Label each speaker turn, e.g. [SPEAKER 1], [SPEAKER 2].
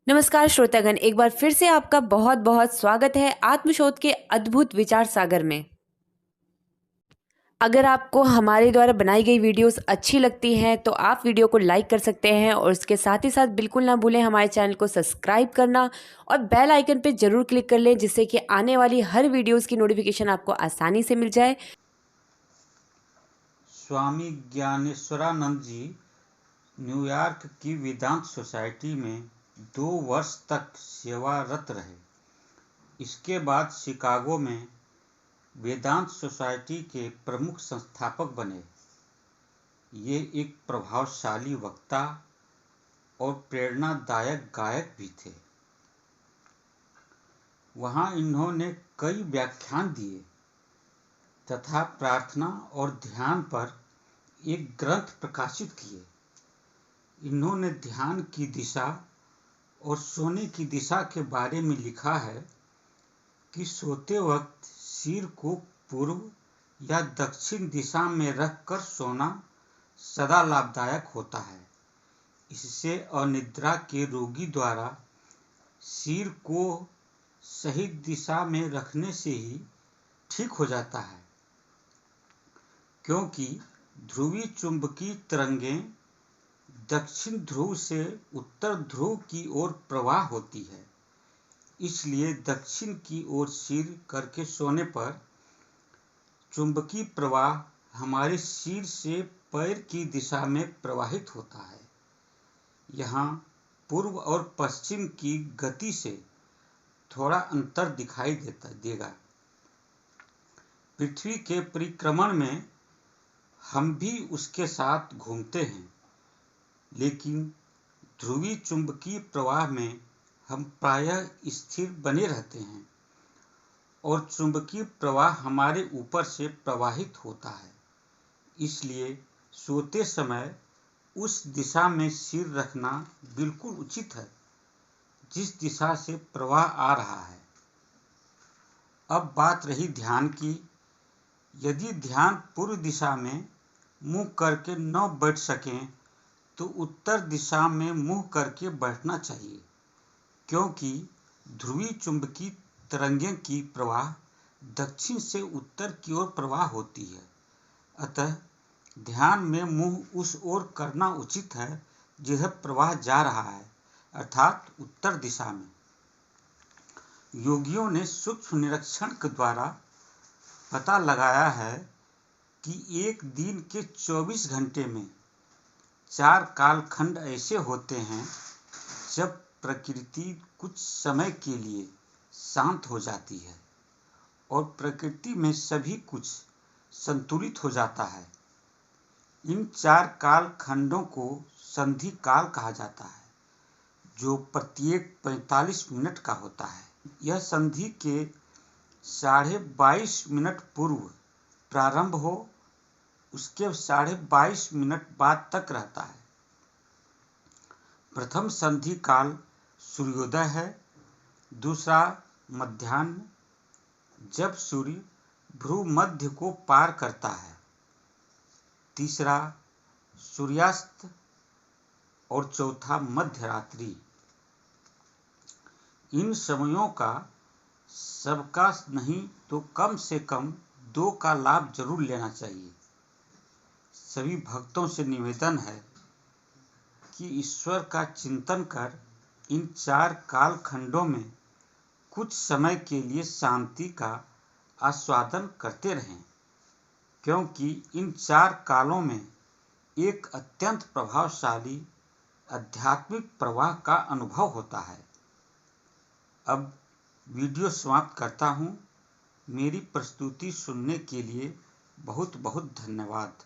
[SPEAKER 1] नमस्कार श्रोतागण, एक बार फिर से आपका बहुत बहुत स्वागत है आत्मशोध के अद्भुत विचार सागर में। अगर आपको हमारे द्वारा बनाई गई वीडियोस अच्छी लगती हैं तो आप वीडियो को लाइक कर सकते हैं और उसके साथ ही साथ बिल्कुल ना भूलें हमारे चैनल को सब्सक्राइब करना और बेल आइकन पे ज़रूर क्लिक कर लें, जिससे कि आने वाली हर वीडियोस की नोटिफिकेशन आपको आसानी से मिल जाए।
[SPEAKER 2] स्वामी ज्ञानेश्वरानंद जी न्यूयॉर्क की वेदांत सोसाइटी में 2 वर्ष तक सेवारत रहे। इसके बाद शिकागो में वेदांत सोसाइटी के प्रमुख संस्थापक बने। ये एक प्रभावशाली वक्ता और प्रेरणादायक गायक भी थे। वहाँ इन्होंने कई व्याख्यान दिए तथा प्रार्थना और ध्यान पर एक ग्रंथ प्रकाशित किए। इन्होंने ध्यान की दिशा और सोने की दिशा के बारे में लिखा है कि सोते वक्त सिर को पूर्व या दक्षिण दिशा में रखकर सोना सदा लाभदायक होता है। इससे अनिद्रा के रोगी द्वारा सिर को सही दिशा में रखने से ही ठीक हो जाता है, क्योंकि ध्रुवीय चुंबकीय तरंगें दक्षिण ध्रुव से उत्तर ध्रुव की ओर प्रवाह होती है। इसलिए दक्षिण की ओर सिर करके सोने पर चुंबकीय प्रवाह हमारे सिर से पैर की दिशा में प्रवाहित होता है। यहाँ पूर्व और पश्चिम की गति से थोड़ा अंतर दिखाई देगा। पृथ्वी के परिक्रमण में हम भी उसके साथ घूमते हैं, लेकिन ध्रुवीय चुंबकीय प्रवाह में हम प्रायः स्थिर बने रहते हैं और चुंबकीय प्रवाह हमारे ऊपर से प्रवाहित होता है। इसलिए सोते समय उस दिशा में सिर रखना बिल्कुल उचित है जिस दिशा से प्रवाह आ रहा है। अब बात रही ध्यान की। यदि ध्यान पूर्व दिशा में मुंह करके न बैठ सकें तो उत्तर दिशा में मुंह करके बैठना चाहिए, क्योंकि ध्रुवीय चुंबकीय तरंगें की प्रवाह दक्षिण से उत्तर की ओर प्रवाह होती है। अतः ध्यान में मुंह उस ओर करना उचित है जिधर प्रवाह जा रहा है, अर्थात उत्तर दिशा में। योगियों ने सूक्ष्म निरीक्षण के द्वारा पता लगाया है कि एक दिन के 24 घंटे में 4 कालखंड ऐसे होते हैं जब प्रकृति कुछ समय के लिए शांत हो जाती है और प्रकृति में सभी कुछ संतुलित हो जाता है। इन 4 कालखंडों को संधि काल कहा जाता है, जो प्रत्येक 45 मिनट का होता है। यह संधि के 22.5 मिनट पूर्व प्रारंभ हो, उसके 22.5 मिनट बाद तक रहता है। प्रथम संधि काल सूर्योदय है, दूसरा मध्याह्न जब सूर्य भ्रूमध्य को पार करता है, तीसरा सूर्यास्त और चौथा मध्य रात्रि। इन समयों का सबका नहीं तो कम से कम 2 का लाभ जरूर लेना चाहिए। सभी भक्तों से निवेदन है कि ईश्वर का चिंतन कर इन 4 कालखंडों में कुछ समय के लिए शांति का आस्वादन करते रहें, क्योंकि इन 4 कालों में एक अत्यंत प्रभावशाली आध्यात्मिक प्रवाह का अनुभव होता है। अब वीडियो समाप्त करता हूँ। मेरी प्रस्तुति सुनने के लिए बहुत बहुत धन्यवाद।